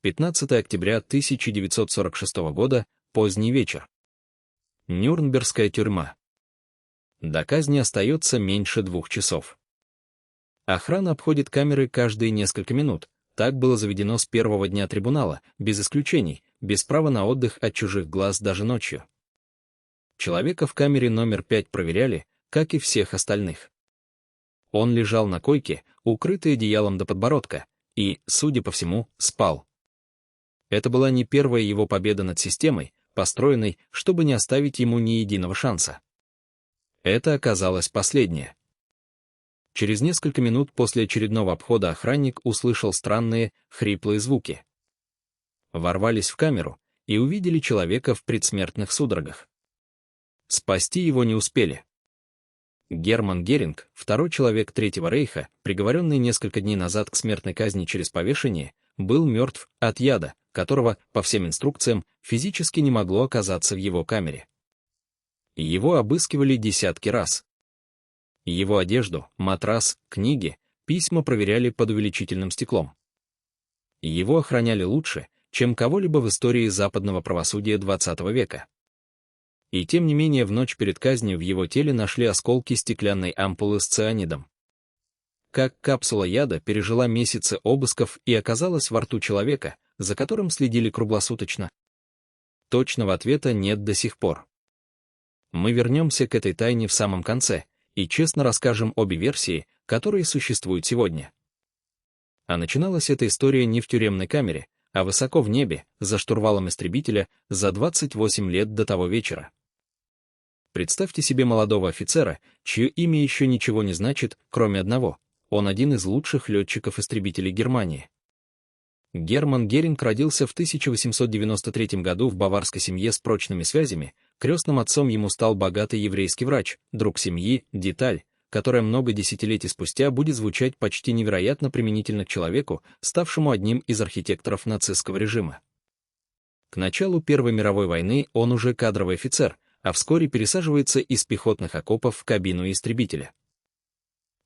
15 октября 1946 года, поздний вечер. Нюрнбергская тюрьма. До казни остается меньше 2 часов. Охрана обходит камеры каждые несколько минут. Так было заведено с первого дня трибунала, без исключений, без права на отдых от чужих глаз даже ночью. Человека в камере номер 5 проверяли, как и всех остальных. Он лежал на койке, укрытый одеялом до подбородка, и, судя по всему, спал. Это была не первая его победа над системой, построенной, чтобы не оставить ему ни единого шанса. Это оказалось последнее. Через несколько минут после очередного обхода охранник услышал странные, хриплые звуки. Ворвались в камеру и увидели человека в предсмертных судорогах. Спасти его не успели. Герман Геринг, второй человек Третьего рейха, приговоренный несколько дней назад к смертной казни через повешение, был мертв от яда, которого, по всем инструкциям, физически не могло оказаться в его камере. Его обыскивали десятки раз. Его одежду, матрас, книги, письма проверяли под увеличительным стеклом. Его охраняли лучше, чем кого-либо в истории западного правосудия XX века. И тем не менее в ночь перед казнью в его теле нашли осколки стеклянной ампулы с цианидом. Как капсула яда пережила месяцы обысков и оказалась во рту человека, за которым следили круглосуточно? Точного ответа нет до сих пор. Мы вернемся к этой тайне в самом конце и честно расскажем обе версии, которые существуют сегодня. А начиналась эта история не в тюремной камере, а высоко в небе, за штурвалом истребителя, за 28 лет до того вечера. Представьте себе молодого офицера, чье имя еще ничего не значит, кроме одного. Он один из лучших летчиков-истребителей Германии. Герман Геринг родился в 1893 году в баварской семье с прочными связями. Крестным отцом ему стал богатый еврейский врач, друг семьи, деталь, которая много десятилетий спустя будет звучать почти невероятно применительно к человеку, ставшему одним из архитекторов нацистского режима. К началу Первой мировой войны он уже кадровый офицер, а вскоре пересаживается из пехотных окопов в кабину истребителя.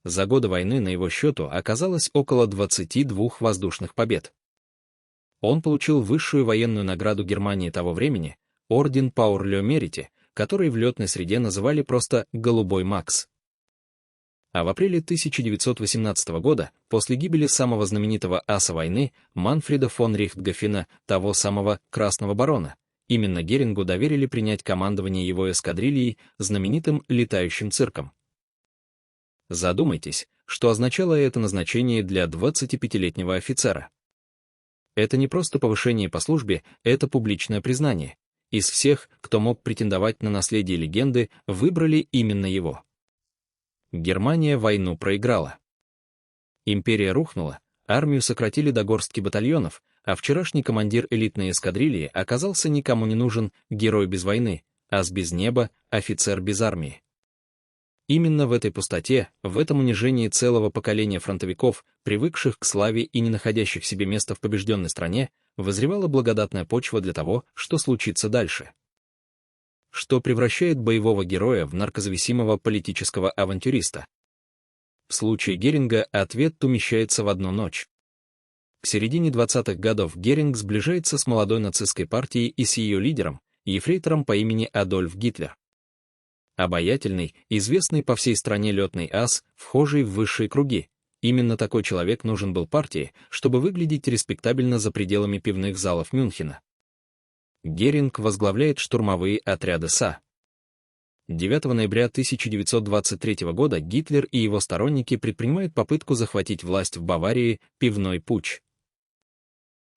За годы войны на его счету оказалось около 22 воздушных побед. Он получил высшую военную награду Германии того времени, орден Пауэр-Ле-Мерите, который в летной среде называли просто «Голубой Макс». А в апреле 1918 года, после гибели самого знаменитого аса войны, Манфреда фон Рихтгофена, того самого «Красного барона», именно Герингу доверили принять командование его эскадрильей, знаменитым летающим цирком. Задумайтесь, что означало это назначение для 25-летнего офицера. Это не просто повышение по службе, это публичное признание. Из всех, кто мог претендовать на наследие легенды, выбрали именно его. Германия войну проиграла. Империя рухнула, армию сократили до горстки батальонов, а вчерашний командир элитной эскадрильи оказался никому не нужен, герой без войны, ас без неба, офицер без армии. Именно в этой пустоте, в этом унижении целого поколения фронтовиков, привыкших к славе и не находящих себе места в побежденной стране, вызревала благодатная почва для того, что случится дальше. Что превращает боевого героя в наркозависимого политического авантюриста? В случае Геринга ответ умещается в одну ночь. К середине 20-х годов Геринг сближается с молодой нацистской партией и с ее лидером, ефрейтором по имени Адольф Гитлер. Обаятельный, известный по всей стране летный ас, вхожий в высшие круги. Именно такой человек нужен был партии, чтобы выглядеть респектабельно за пределами пивных залов Мюнхена. Геринг возглавляет штурмовые отряды СА. 9 ноября 1923 года Гитлер и его сторонники предпринимают попытку захватить власть в Баварии, пивной путч.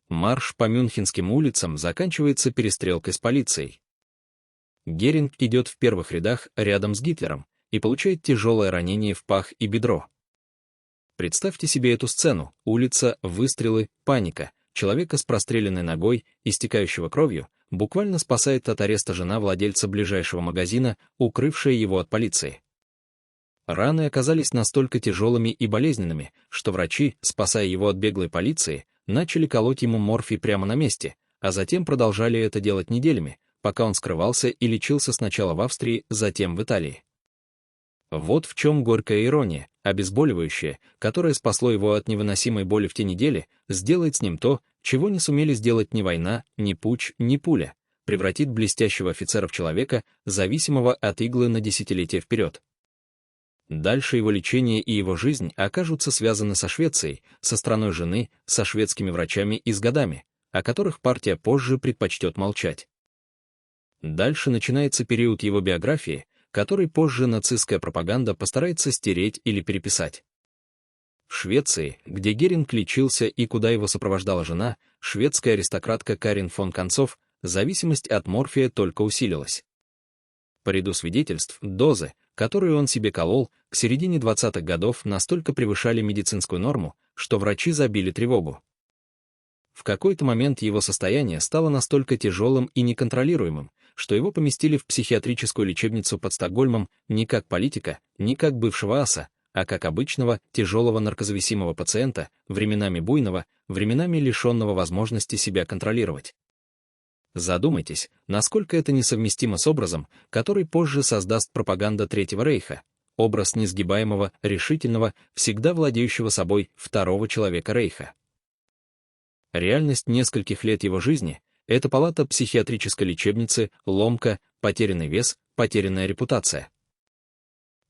Марш по мюнхенским улицам заканчивается перестрелкой с полицией. Геринг идет в первых рядах рядом с Гитлером и получает тяжелое ранение в пах и бедро. Представьте себе эту сцену: улица, выстрелы, паника, человека с простреленной ногой, истекающего кровью, буквально спасает от ареста жена владельца ближайшего магазина, укрывшая его от полиции. Раны оказались настолько тяжелыми и болезненными, что врачи, спасая его от беглой полиции, начали колоть ему морфий прямо на месте, а затем продолжали это делать неделями, пока он скрывался и лечился сначала в Австрии, затем в Италии. Вот в чем горькая ирония: обезболивающее, которое спасло его от невыносимой боли в те недели, сделает с ним то, чего не сумели сделать ни война, ни путч, ни пуля, превратит блестящего офицера в человека, зависимого от иглы на десятилетия вперед. Дальше его лечение и его жизнь окажутся связаны со Швецией, со страной жены, со шведскими врачами и с годами, о которых партия позже предпочтет молчать. Дальше начинается период его биографии, который позже нацистская пропаганда постарается стереть или переписать. В Швеции, где Геринг лечился и куда его сопровождала жена, шведская аристократка Карин фон Концов, зависимость от морфия только усилилась. По ряду свидетельств, дозы, которые он себе колол, к середине 20-х годов настолько превышали медицинскую норму, что врачи забили тревогу. В какой-то момент его состояние стало настолько тяжелым и неконтролируемым, что его поместили в психиатрическую лечебницу под Стокгольмом не как политика, не как бывшего аса, а как обычного, тяжелого наркозависимого пациента, временами буйного, временами лишенного возможности себя контролировать. Задумайтесь, насколько это несовместимо с образом, который позже создаст пропаганда Третьего Рейха, образ несгибаемого, решительного, всегда владеющего собой второго человека Рейха. Реальность нескольких лет его жизни — это палата психиатрической лечебницы, ломка, потерянный вес, потерянная репутация.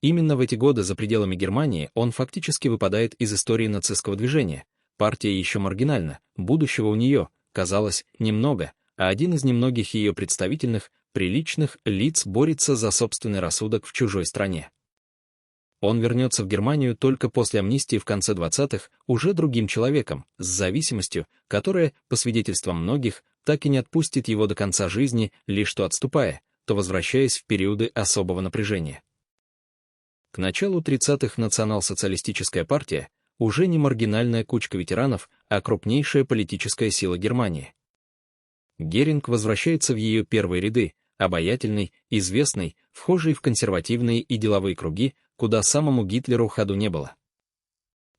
Именно в эти годы за пределами Германии он фактически выпадает из истории нацистского движения. Партия еще маргинальна, будущего у нее, казалось, немного, а один из немногих ее представительных, приличных лиц борется за собственный рассудок в чужой стране. Он вернется в Германию только после амнистии в конце 20-х, уже другим человеком, с зависимостью, которая, по свидетельствам многих, так и не отпустит его до конца жизни, лишь то отступая, то возвращаясь в периоды особого напряжения. К началу 30-х национал-социалистическая партия уже не маргинальная кучка ветеранов, а крупнейшая политическая сила Германии. Геринг возвращается в ее первые ряды, обаятельный, известный, вхожий в консервативные и деловые круги, куда самому Гитлеру ходу не было.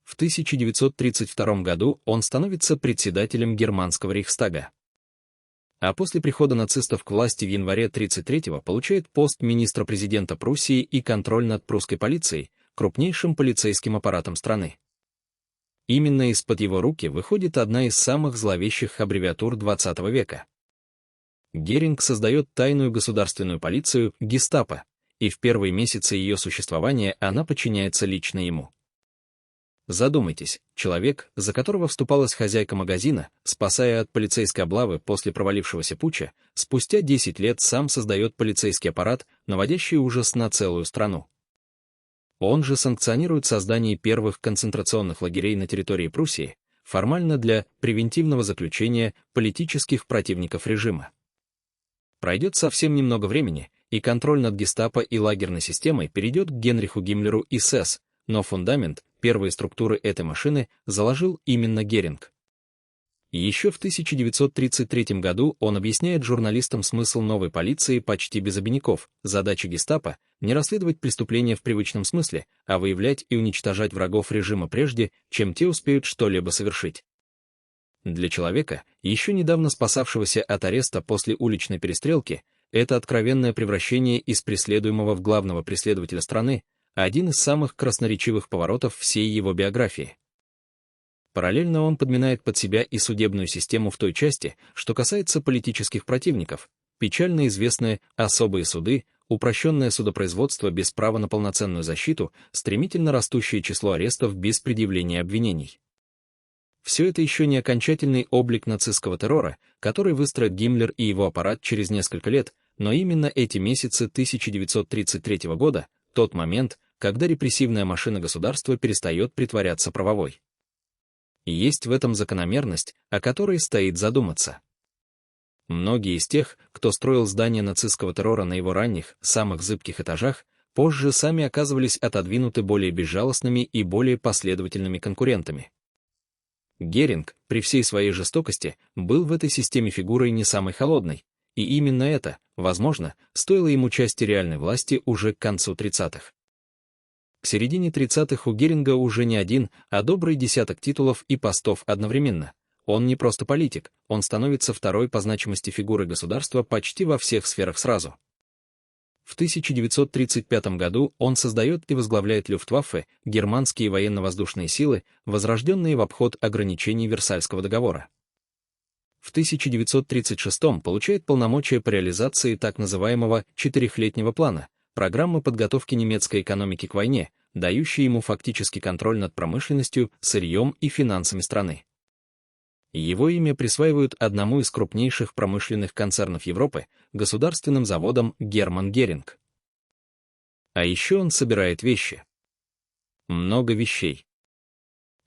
В 1932 году он становится председателем германского Рейхстага. А после прихода нацистов к власти в январе 1933-го получает пост министра-президента Пруссии и контроль над прусской полицией, крупнейшим полицейским аппаратом страны. Именно из-под его руки выходит одна из самых зловещих аббревиатур XX века. Геринг создает тайную государственную полицию «Гестапо», и в первые месяцы ее существования она подчиняется лично ему. Задумайтесь, человек, за которого вступалась хозяйка магазина, спасая от полицейской облавы после провалившегося путча, спустя 10 лет сам создает полицейский аппарат, наводящий ужас на целую страну. Он же санкционирует создание первых концентрационных лагерей на территории Пруссии, формально для превентивного заключения политических противников режима. Пройдет совсем немного времени, и контроль над гестапо и лагерной системой перейдет к Генриху Гиммлеру и СС, но фундамент, первые структуры этой машины заложил именно Геринг. Еще в 1933 году он объясняет журналистам смысл новой полиции почти без обиняков. Задача гестапо — не расследовать преступления в привычном смысле, а выявлять и уничтожать врагов режима прежде, чем те успеют что-либо совершить. Для человека, еще недавно спасавшегося от ареста после уличной перестрелки, это откровенное превращение из преследуемого в главного преследователя страны — один из самых красноречивых поворотов всей его биографии. Параллельно он подминает под себя и судебную систему в той части, что касается политических противников, печально известные особые суды, упрощенное судопроизводство без права на полноценную защиту, стремительно растущее число арестов без предъявления обвинений. Все это еще не окончательный облик нацистского террора, который выстроит Гиммлер и его аппарат через несколько лет, но именно эти месяцы 1933 года — тот момент, когда репрессивная машина государства перестает притворяться правовой. И есть в этом закономерность, о которой стоит задуматься. Многие из тех, кто строил здания нацистского террора на его ранних, самых зыбких этажах, позже сами оказывались отодвинуты более безжалостными и более последовательными конкурентами. Геринг, при всей своей жестокости, был в этой системе фигурой не самой холодной, и именно это, возможно, стоило ему части реальной власти уже к концу 30-х. К середине 30-х у Геринга уже не один, а добрый десяток титулов и постов одновременно. Он не просто политик, он становится второй по значимости фигурой государства почти во всех сферах сразу. В 1935 году он создает и возглавляет Люфтваффе, германские военно-воздушные силы, возрожденные в обход ограничений Версальского договора. В 1936 получает полномочия по реализации так называемого четырехлетнего плана, программы подготовки немецкой экономики к войне, дающей ему фактически контроль над промышленностью, сырьем и финансами страны. Его имя присваивают одному из крупнейших промышленных концернов Европы, государственным заводам Герман Геринг. А еще он собирает вещи. Много вещей.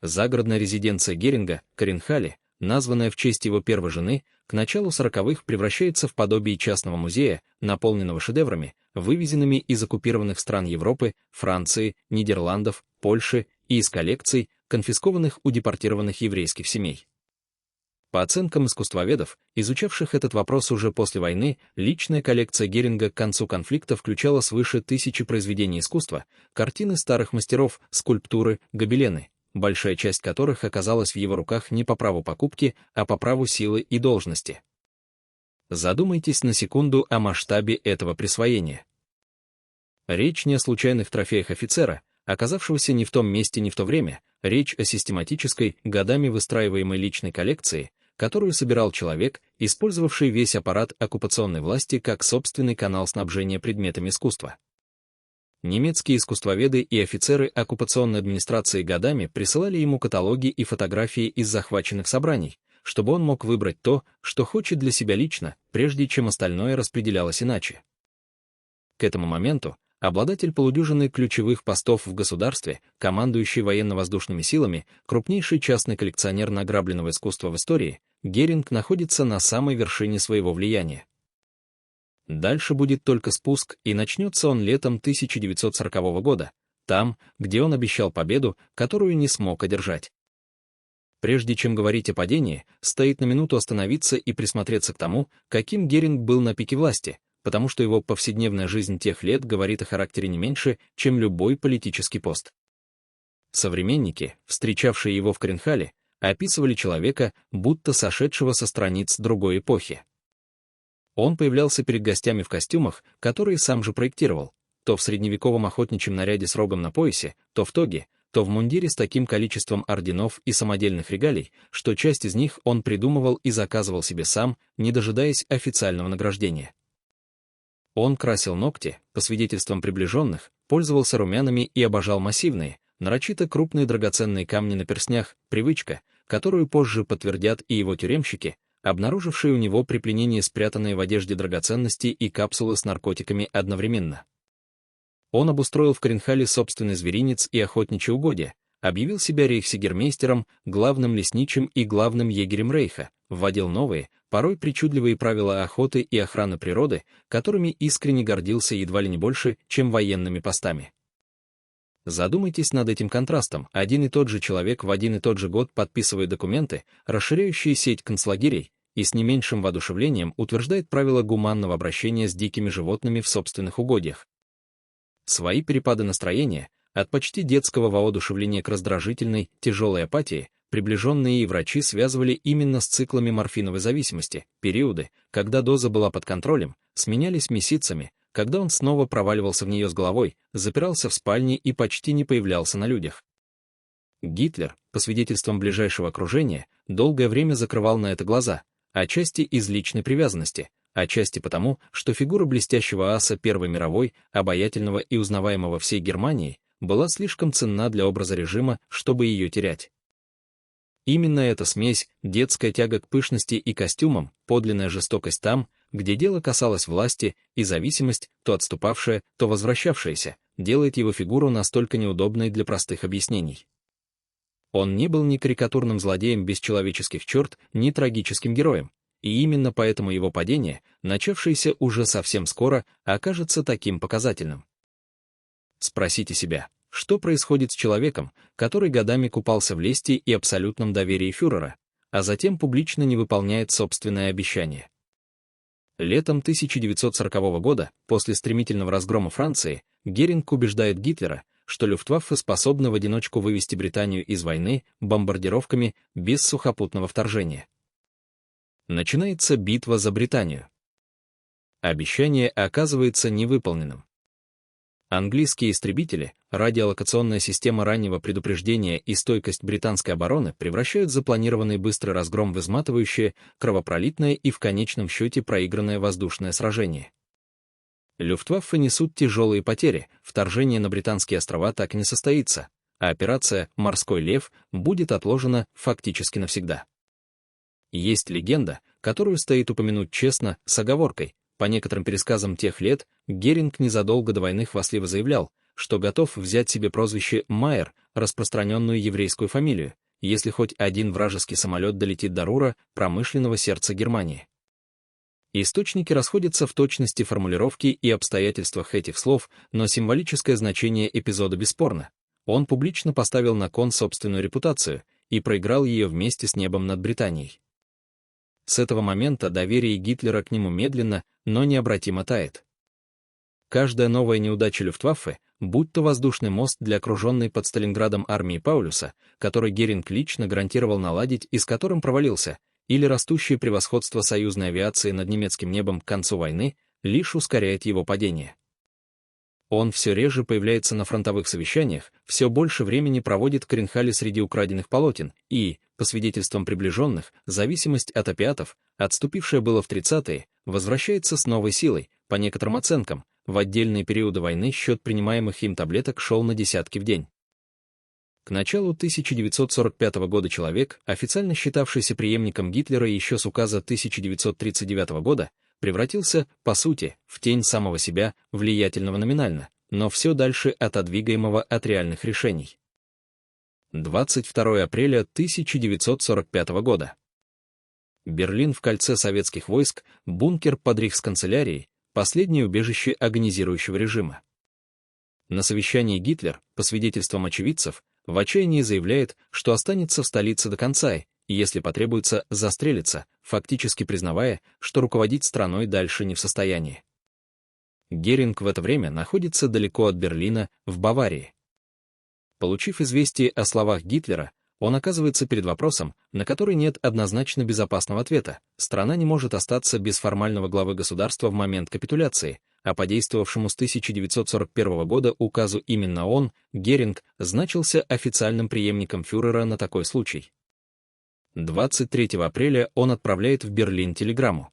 Загородная резиденция Геринга, Коренхалле, названная в честь его первой жены, к началу 40-х превращается в подобие частного музея, наполненного шедеврами, вывезенными из оккупированных стран Европы, Франции, Нидерландов, Польши и из коллекций, конфискованных у депортированных еврейских семей. По оценкам искусствоведов, изучавших этот вопрос уже после войны, личная коллекция Геринга к концу конфликта включала свыше 1000 произведений искусства, картины старых мастеров, скульптуры, гобелены, большая часть которых оказалась в его руках не по праву покупки, а по праву силы и должности. Задумайтесь на секунду о масштабе этого присвоения. Речь не о случайных трофеях офицера, оказавшегося не в том месте, не в то время, речь о систематической, годами выстраиваемой личной коллекции, которую собирал человек, использовавший весь аппарат оккупационной власти как собственный канал снабжения предметами искусства. Немецкие искусствоведы и офицеры оккупационной администрации годами присылали ему каталоги и фотографии из захваченных собраний, чтобы он мог выбрать то, что хочет для себя лично, прежде чем остальное распределялось иначе. К этому моменту обладатель полудюжины ключевых постов в государстве, командующий военно-воздушными силами, крупнейший частный коллекционер награбленного искусства в истории, Геринг находится на самой вершине своего влияния. Дальше будет только спуск, и начнется он летом 1940 года, там, где он обещал победу, которую не смог одержать. Прежде чем говорить о падении, стоит на минуту остановиться и присмотреться к тому, каким Геринг был на пике власти, потому что его повседневная жизнь тех лет говорит о характере не меньше, чем любой политический пост. Современники, встречавшие его в Коренхалле, описывали человека, будто сошедшего со страниц другой эпохи. Он появлялся перед гостями в костюмах, которые сам же проектировал, то в средневековом охотничьем наряде с рогом на поясе, то в тоге, то в мундире с таким количеством орденов и самодельных регалий, что часть из них он придумывал и заказывал себе сам, не дожидаясь официального награждения. Он красил ногти, по свидетельствам приближенных, пользовался румянами и обожал массивные, нарочито крупные драгоценные камни на перстнях, привычка, которую позже подтвердят и его тюремщики, обнаружившие у него при пленении спрятанные в одежде драгоценности и капсулы с наркотиками одновременно. Он обустроил в Коренхалле собственный зверинец и охотничьи угодья, объявил себя рейхсегермейстером, главным лесничим и главным егерем Рейха, вводил новые, порой причудливые правила охоты и охраны природы, которыми искренне гордился едва ли не больше, чем военными постами. Задумайтесь над этим контрастом. Один и тот же человек в один и тот же год подписывает документы, расширяющие сеть концлагерей, и с не меньшим воодушевлением утверждает правила гуманного обращения с дикими животными в собственных угодьях. Свои перепады настроения, от почти детского воодушевления к раздражительной, тяжелой апатии, приближенные и врачи связывали именно с циклами морфиновой зависимости, периоды, когда доза была под контролем, сменялись месяцами, когда он снова проваливался в нее с головой, запирался в спальне и почти не появлялся на людях. Гитлер, по свидетельствам ближайшего окружения, долгое время закрывал на это глаза, отчасти из личной привязанности, отчасти потому, что фигура блестящего аса Первой мировой, обаятельного и узнаваемого всей Германии, была слишком ценна для образа режима, чтобы ее терять. Именно эта смесь, детская тяга к пышности и костюмам, подлинная жестокость там, где дело касалось власти, и зависимость, то отступавшая, то возвращавшаяся, делает его фигуру настолько неудобной для простых объяснений. Он не был ни карикатурным злодеем без человеческих черт, ни трагическим героем, и именно поэтому его падение, начавшееся уже совсем скоро, окажется таким показательным. Спросите себя, что происходит с человеком, который годами купался в лести и абсолютном доверии фюрера, а затем публично не выполняет собственное обещание? Летом 1940 года, после стремительного разгрома Франции, Геринг убеждает Гитлера, что Люфтваффе способна в одиночку вывести Британию из войны бомбардировками без сухопутного вторжения. Начинается битва за Британию. Обещание оказывается невыполненным. Английские истребители, радиолокационная система раннего предупреждения и стойкость британской обороны превращают запланированный быстрый разгром в изматывающее, кровопролитное и в конечном счете проигранное воздушное сражение. Люфтваффе несут тяжелые потери, вторжение на Британские острова так и не состоится, а операция «Морской лев» будет отложена фактически навсегда. Есть легенда, которую стоит упомянуть честно, с оговоркой. По некоторым пересказам тех лет, Геринг незадолго до войны хвастливо заявлял, что готов взять себе прозвище Майер, распространенную еврейскую фамилию, если хоть один вражеский самолет долетит до Рура, промышленного сердца Германии. Источники расходятся в точности формулировки и обстоятельствах этих слов, но символическое значение эпизода бесспорно. Он публично поставил на кон собственную репутацию и проиграл ее вместе с небом над Британией. С этого момента доверие Гитлера к нему медленно, но необратимо тает. Каждая новая неудача Люфтваффе, будь то воздушный мост для окруженной под Сталинградом армии Паулюса, который Геринг лично гарантировал наладить и с которым провалился, или растущее превосходство союзной авиации над немецким небом к концу войны, лишь ускоряет его падение. Он все реже появляется на фронтовых совещаниях, все больше времени проводит в Коренхалле среди украденных полотен и, по свидетельствам приближенных, зависимость от опиатов, отступившая было в 30-е, возвращается с новой силой. По некоторым оценкам, в отдельные периоды войны счет принимаемых им таблеток шел на десятки в день. К началу 1945 года человек, официально считавшийся преемником Гитлера еще с указа 1939 года, превратился, по сути, в тень самого себя, влиятельного номинально, но все дальше отодвигаемого от реальных решений. 22 апреля 1945 года. Берлин в кольце советских войск, бункер под рейхсканцелярией, последнее убежище агонизирующего режима. На совещании Гитлер, по свидетельствам очевидцев, в отчаянии заявляет, что останется в столице до конца и, если потребуется, застрелится, фактически признавая, что руководить страной дальше не в состоянии. Геринг в это время находится далеко от Берлина, в Баварии. Получив известие о словах Гитлера, он оказывается перед вопросом, на который нет однозначно безопасного ответа. Страна не может остаться без формального главы государства в момент капитуляции, а по действовавшему с 1941 года указу именно он, Геринг, значился официальным преемником фюрера на такой случай. 23 апреля он отправляет в Берлин телеграмму.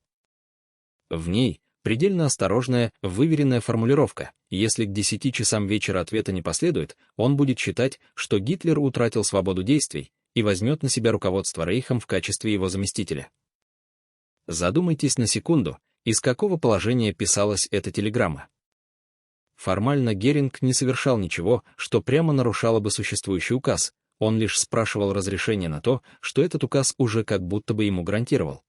В ней предельно осторожная, выверенная формулировка: если к 10 часам вечера ответа не последует, он будет считать, что Гитлер утратил свободу действий и возьмет на себя руководство Рейхом в качестве его заместителя. Задумайтесь на секунду, из какого положения писалась эта телеграмма. Формально Геринг не совершал ничего, что прямо нарушало бы существующий указ, он лишь спрашивал разрешения на то, что этот указ уже как будто бы ему гарантировал.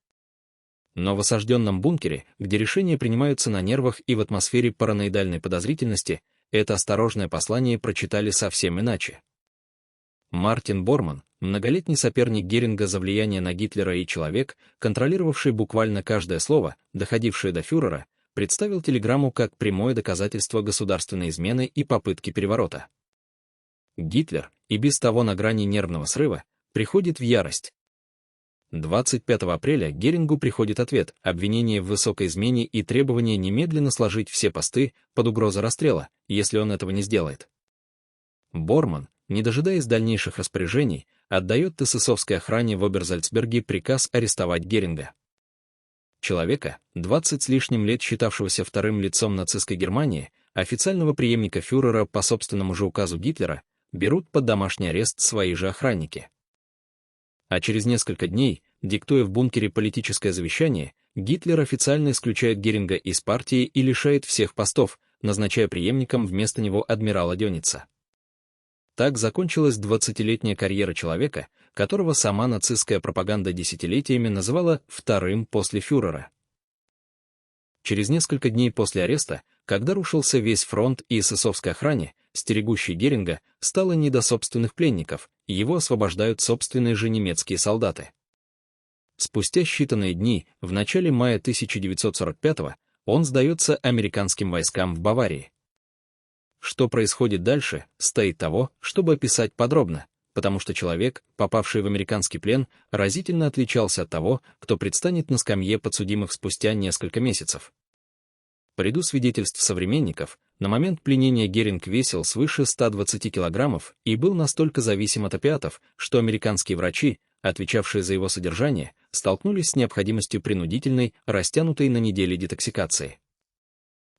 Но в осажденном бункере, где решения принимаются на нервах и в атмосфере параноидальной подозрительности, это осторожное послание прочитали совсем иначе. Мартин Борман, многолетний соперник Геринга за влияние на Гитлера и человек, контролировавший буквально каждое слово, доходившее до фюрера, представил телеграмму как прямое доказательство государственной измены и попытки переворота. Гитлер, и без того на грани нервного срыва, приходит в ярость. 25 апреля Герингу приходит ответ, обвинение в высокой измене и требование немедленно сложить все посты под угрозой расстрела, если он этого не сделает. Борман, не дожидаясь дальнейших распоряжений, отдает эсэсовской охране в Оберзальцберге приказ арестовать Геринга. Человека, 20 с лишним лет считавшегося вторым лицом нацистской Германии, официального преемника фюрера по собственному же указу Гитлера, берут под домашний арест свои же охранники. А через несколько дней, диктуя в бункере политическое завещание, Гитлер официально исключает Геринга из партии и лишает всех постов, назначая преемником вместо него адмирала Дёница. Так закончилась 20-летняя карьера человека, которого сама нацистская пропаганда десятилетиями называла «вторым после фюрера». Через несколько дней после ареста, когда рушился весь фронт и эсэсовской охране, стерегущей Геринга, стало не до собственных пленников, его освобождают собственные же немецкие солдаты. Спустя считанные дни, в начале мая 1945-го, он сдается американским войскам в Баварии. Что происходит дальше, стоит того, чтобы описать подробно, потому что человек, попавший в американский плен, разительно отличался от того, кто предстанет на скамье подсудимых спустя несколько месяцев. По ряду свидетельств современников, на момент пленения Геринг весил свыше 120 килограммов и был настолько зависим от опиатов, что американские врачи, отвечавшие за его содержание, столкнулись с необходимостью принудительной, растянутой на недели детоксикации.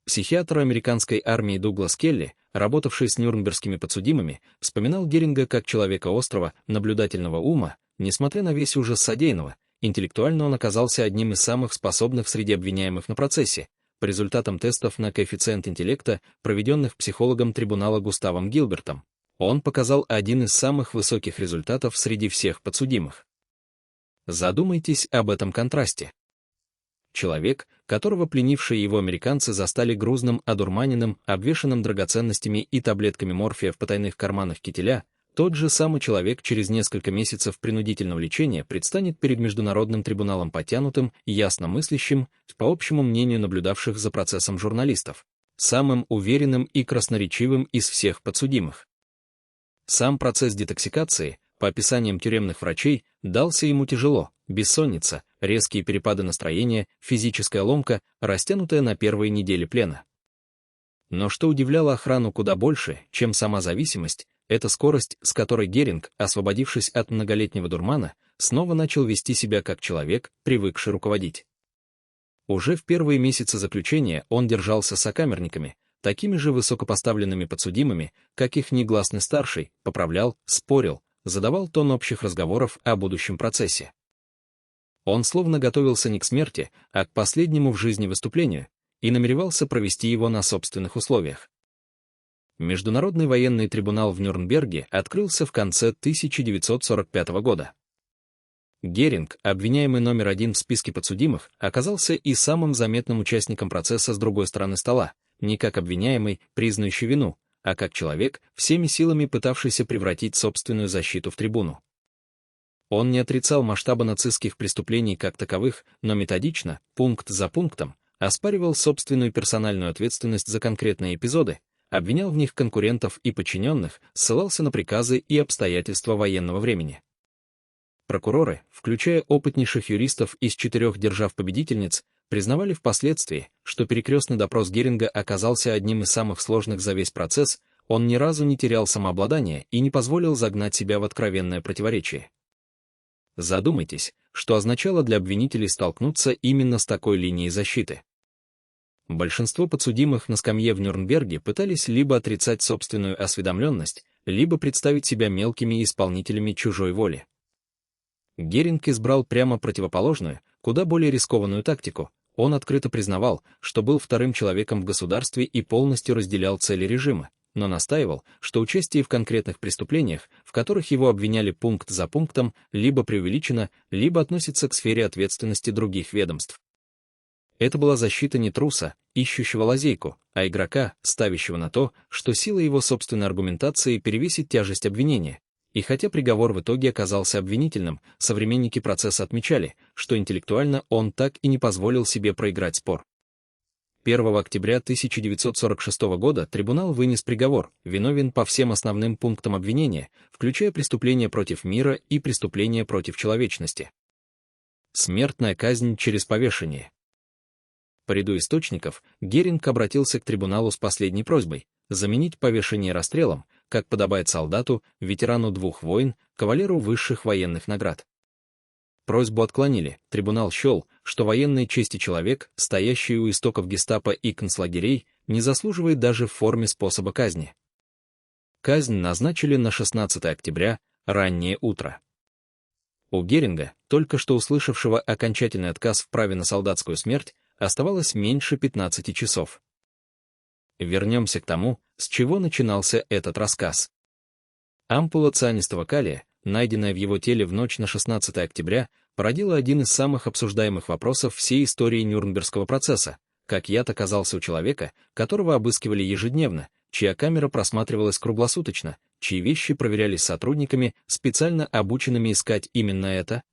Психиатр американской армии Дуглас Келли, работавший с нюрнбергскими подсудимыми, вспоминал Геринга как человека острого, наблюдательного ума. Несмотря на весь ужас содеянного, интеллектуально он оказался одним из самых способных среди обвиняемых на процессе. По результатам тестов на коэффициент интеллекта, проведенных психологом трибунала Густавом Гилбертом, он показал один из самых высоких результатов среди всех подсудимых. Задумайтесь об этом контрасте. Человек, которого пленившие его американцы застали грузным, одурманенным, обвешанным драгоценностями и таблетками морфия в потайных карманах кителя, тот же самый человек через несколько месяцев принудительного лечения предстанет перед международным трибуналом подтянутым, ясно мыслящим, по общему мнению наблюдавших за процессом журналистов, самым уверенным и красноречивым из всех подсудимых. Сам процесс детоксикации, по описаниям тюремных врачей, дался ему тяжело: бессонница, резкие перепады настроения, физическая ломка, растянутая на первые недели плена. Но что удивляло охрану куда больше, чем сама зависимость, это скорость, с которой Геринг, освободившись от многолетнего дурмана, снова начал вести себя как человек, привыкший руководить. Уже в первые месяцы заключения он держался с сокамерниками, такими же высокопоставленными подсудимыми, как их негласный старший, поправлял, спорил, задавал тон общих разговоров о будущем процессе. Он словно готовился не к смерти, а к последнему в жизни выступлению, и намеревался провести его на собственных условиях. Международный военный трибунал в Нюрнберге открылся в конце 1945 года. Геринг, обвиняемый номер 1 в списке подсудимых, оказался и самым заметным участником процесса с другой стороны стола, не как обвиняемый, признающий вину, а как человек, всеми силами пытавшийся превратить собственную защиту в трибуну. Он не отрицал масштаба нацистских преступлений как таковых, но методично, пункт за пунктом, оспаривал собственную персональную ответственность за конкретные эпизоды, обвинял в них конкурентов и подчиненных, ссылался на приказы и обстоятельства военного времени. Прокуроры, включая опытнейших юристов из 4 держав-победительниц, признавали впоследствии, что перекрестный допрос Геринга оказался одним из самых сложных за весь процесс, он ни разу не терял самообладание и не позволил загнать себя в откровенное противоречие. Задумайтесь, что означало для обвинителей столкнуться именно с такой линией защиты. Большинство подсудимых на скамье в Нюрнберге пытались либо отрицать собственную осведомленность, либо представить себя мелкими исполнителями чужой воли. Геринг избрал прямо противоположную, куда более рискованную тактику. Он открыто признавал, что был вторым человеком в государстве и полностью разделял цели режима, но настаивал, что участие в конкретных преступлениях, в которых его обвиняли пункт за пунктом, либо преувеличено, либо относится к сфере ответственности других ведомств. Это была защита не труса, ищущего лазейку, а игрока, ставящего на то, что сила его собственной аргументации перевесит тяжесть обвинения. И хотя приговор в итоге оказался обвинительным, современники процесса отмечали, что интеллектуально он так и не позволил себе проиграть спор. 1 октября 1946 года трибунал вынес приговор: виновен по всем основным пунктам обвинения, включая преступления против мира и преступления против человечности. Смертная казнь через повешение. По ряду источников, Геринг обратился к трибуналу с последней просьбой заменить повешение расстрелом, как подобает солдату, ветерану 2 войн, кавалеру высших военных наград. Просьбу отклонили. Трибунал счел, что военной чести человек, стоящий у истоков гестапо и концлагерей, не заслуживает даже в форме способа казни. Казнь назначили на 16 октября, раннее утро. У Геринга, только что услышавшего окончательный отказ в праве на солдатскую смерть, оставалось меньше 15 часов. Вернемся к тому, с чего начинался этот рассказ. Ампула цианистого калия, найденная в его теле в ночь на 16 октября, породила один из самых обсуждаемых вопросов всей истории Нюрнбергского процесса: как яд оказался у человека, которого обыскивали ежедневно, чья камера просматривалась круглосуточно, чьи вещи проверялись сотрудниками, специально обученными искать именно это?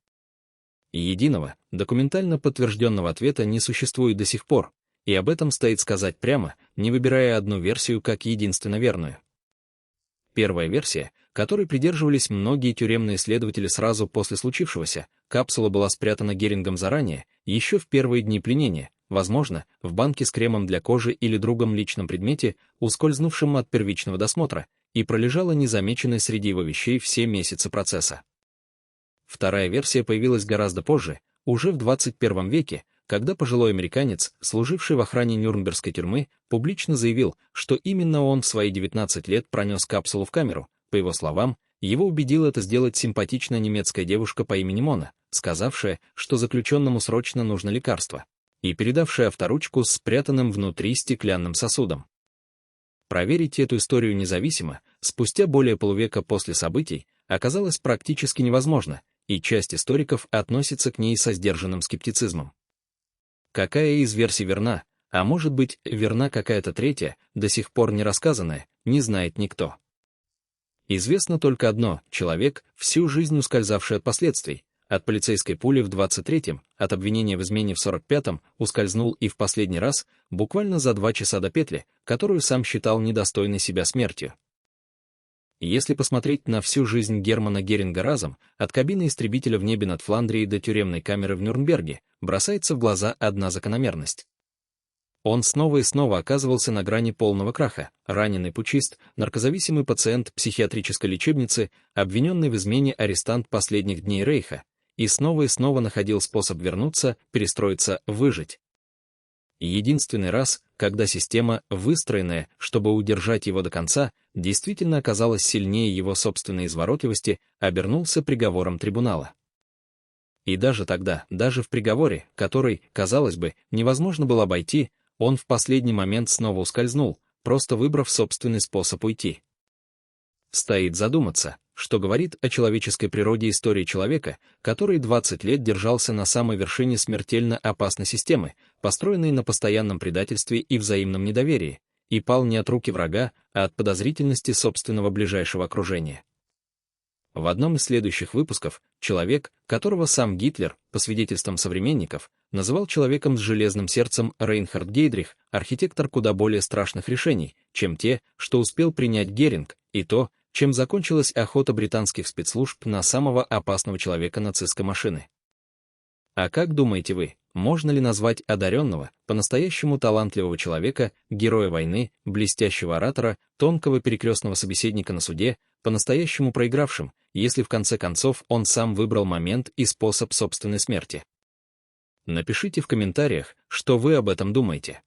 И единого, документально подтвержденного ответа не существует до сих пор, и об этом стоит сказать прямо, не выбирая одну версию как единственно верную. Первая версия, которой придерживались многие тюремные следователи сразу после случившегося: капсула была спрятана Герингом заранее, еще в первые дни пленения, возможно, в банке с кремом для кожи или другом личном предмете, ускользнувшем от первичного досмотра, и пролежала незамеченной среди его вещей все месяцы процесса. Вторая версия появилась гораздо позже, уже в 21 веке, когда пожилой американец, служивший в охране Нюрнбергской тюрьмы, публично заявил, что именно он в свои 19 лет пронес капсулу в камеру. По его словам, его убедила это сделать симпатичная немецкая девушка по имени Мона, сказавшая, что заключенному срочно нужно лекарство, и передавшая авторучку с спрятанным внутри стеклянным сосудом. Проверить эту историю независимо, спустя более полувека после событий, оказалось практически невозможно, и часть историков относится к ней со сдержанным скептицизмом. Какая из версий верна, а может быть, верна какая-то третья, до сих пор не рассказанная, не знает никто. Известно только одно: человек, всю жизнь ускользавший от последствий, от полицейской пули в 23-м, от обвинения в измене в 45-м, ускользнул и в последний раз, буквально за 2 часа до петли, которую сам считал недостойной себя смертью. Если посмотреть на всю жизнь Германа Геринга разом, от кабины истребителя в небе над Фландрией до тюремной камеры в Нюрнберге, бросается в глаза одна закономерность. Он снова и снова оказывался на грани полного краха: раненый путчист, наркозависимый пациент психиатрической лечебницы, обвиненный в измене арестант последних дней Рейха, и снова находил способ вернуться, перестроиться, выжить. Единственный раз, когда система, выстроенная, чтобы удержать его до конца, действительно оказалась сильнее его собственной изворотливости, обернулся приговором трибунала. И даже тогда, даже в приговоре, который, казалось бы, невозможно было обойти, он в последний момент снова ускользнул, просто выбрав собственный способ уйти. Стоит задуматься, что говорит о человеческой природе истории человека, который 20 лет держался на самой вершине смертельно опасной системы, построенной на постоянном предательстве и взаимном недоверии, и пал не от руки врага, а от подозрительности собственного ближайшего окружения. В одном из следующих выпусков человек, которого сам Гитлер, по свидетельствам современников, называл человеком с железным сердцем, Рейнхард Гейдрих, архитектор куда более страшных решений, чем те, что успел принять Геринг, и то, чем закончилась охота британских спецслужб на самого опасного человека нацистской машины. А как думаете вы, можно ли назвать одаренного, по-настоящему талантливого человека, героя войны, блестящего оратора, тонкого перекрестного собеседника на суде, по-настоящему проигравшим, если в конце концов он сам выбрал момент и способ собственной смерти? Напишите в комментариях, что вы об этом думаете.